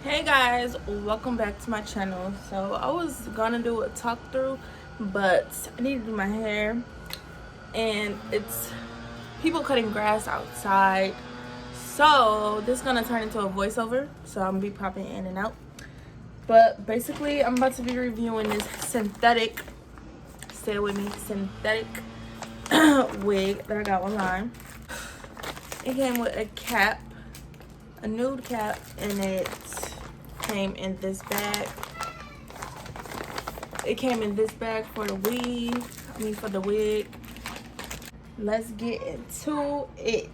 Hey guys, welcome back to my channel. So I was gonna do a talk through, but I need to do my hair, and it's people cutting grass outside, so this is gonna turn into a voiceover, so I'm gonna be popping in and out. But basically I'm about to be reviewing this synthetic, stay with me, synthetic wig that I got online. It came with a cap, a nude cap, and it came in this bag. It came in this bag for the weave, for the wig. Let's get into it.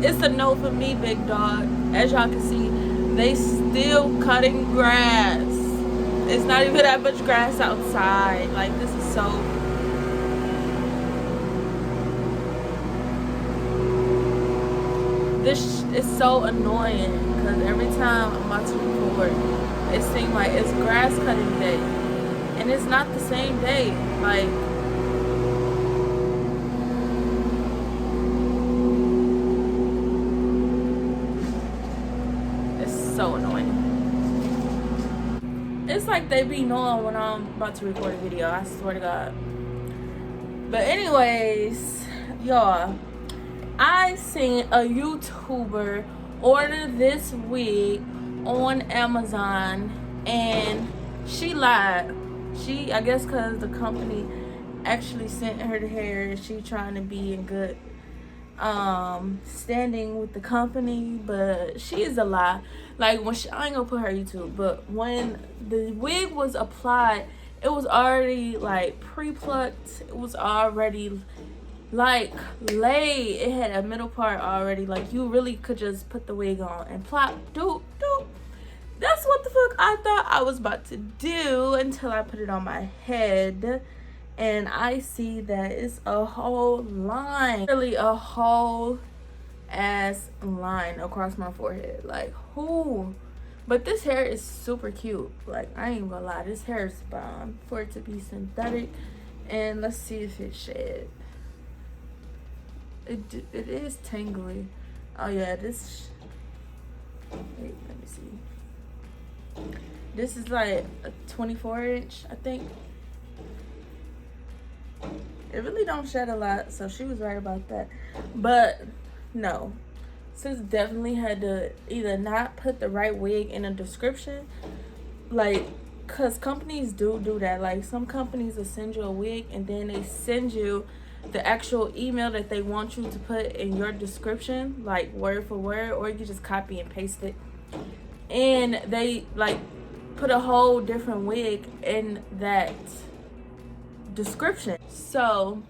it's a no for me, big dog. As y'all can see, they still cutting grass. It's not even that much grass outside. Like, this is so... This is so annoying because every time I'm about to record, it seems like it's grass cutting day. And it's not the same day. Like... so annoying. It's like they be knowing when I'm about to record a video, I swear to God. But anyways, y'all, I seen a YouTuber order this wig on Amazon and she lied. I guess because the company actually sent her the hair, she trying to be in good standing with the company, but she is a lie. Like, when I ain't gonna put her YouTube, but when the wig was applied, it was already like pre-plucked. It was already like laid. It had a middle part already. Like, you really could just put the wig on and plop, doop doop. That's what the fuck I thought I was about to do until I put it on my head. And I see that it's a whole line, really a whole ass line across my forehead. Like, who? But this hair is super cute. Like, I ain't gonna lie, this hair is bomb for it to be synthetic. And let's see if it shed. It is tangly. Oh yeah, this. Wait, let me see. This is like a 24-inch, I think. It really don't shed a lot, so she was right about that. But no, sis definitely had to either not put the right wig in a description, like, cause companies do that. Like, some companies will send you a wig and then they send you the actual email that they want you to put in your description, like word for word, or you can just copy and paste it. And they like put a whole different wig in that description. So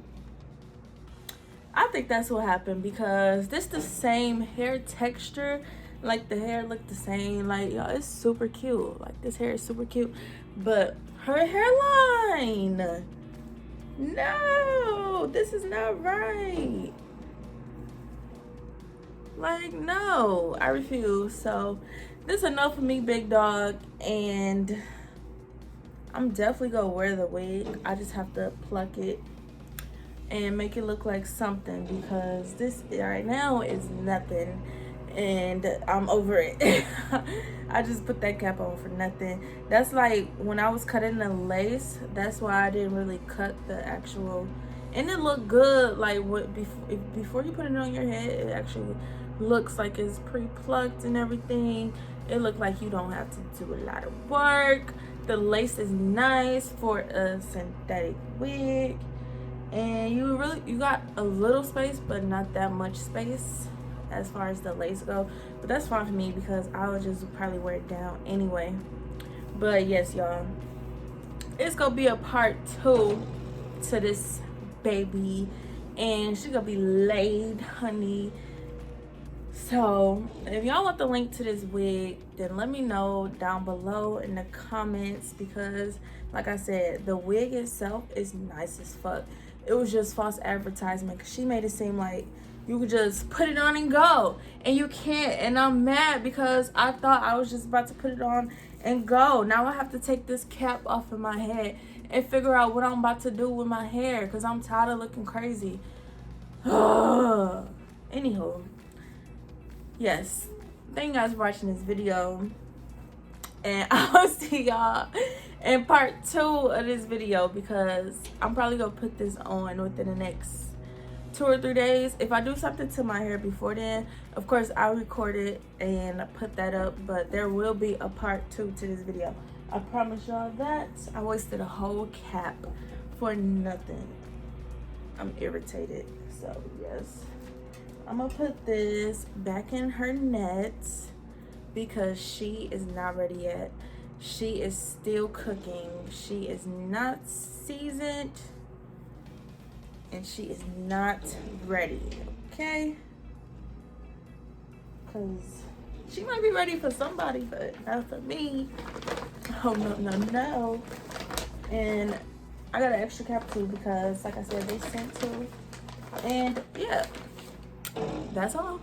I think that's what happened, because this the same hair texture, like the hair looked the same. Like, y'all, it's super cute. Like, this hair is super cute, but her hairline, no, this is not right. Like, no, I refuse. So this is enough for me, big dog, and I'm definitely gonna wear the wig. I just have to pluck it and make it look like something, because this right now is nothing and I'm over it. I just put that cap on for nothing. That's like when I was cutting the lace, that's why I didn't really cut the actual, and it looked good. Like, what before you put it on your head, it actually looks like it's pre-plucked and everything. It looked like you don't have to do a lot of work. The lace is nice for a synthetic wig, and you got a little space, but not that much space as far as the lace go. But that's fine for me, because I would just probably wear it down anyway. But yes, y'all, it's gonna be a part 2 to this baby, and she gonna be laid, honey. So if y'all want the link to this wig, then let me know down below in the comments, because like I said, the wig itself is nice as fuck. It was just false advertisement, because she made it seem like you could just put it on and go, and you can't. And I'm mad, because I thought I was just about to put it on and go. Now I have to take this cap off of my head and figure out what I'm about to do with my hair, because I'm tired of looking crazy. Anywho, yes, thank you guys for watching this video, and I'll see y'all in part 2 of this video, because I'm probably gonna put this on within the next 2 or 3 days. If I do something to my hair before then, of course I'll record it and put that up, but there will be a part 2 to this video. I promise y'all that. I wasted a whole cap for nothing. I'm irritated. So yes, I'm gonna put this back in her net, because she is not ready yet. She is still cooking. She is not seasoned, and she is not ready. Okay, because she might be ready for somebody, but not for me. Oh, no. And I got an extra cap too because, like I said, they sent two. And yeah, that's all.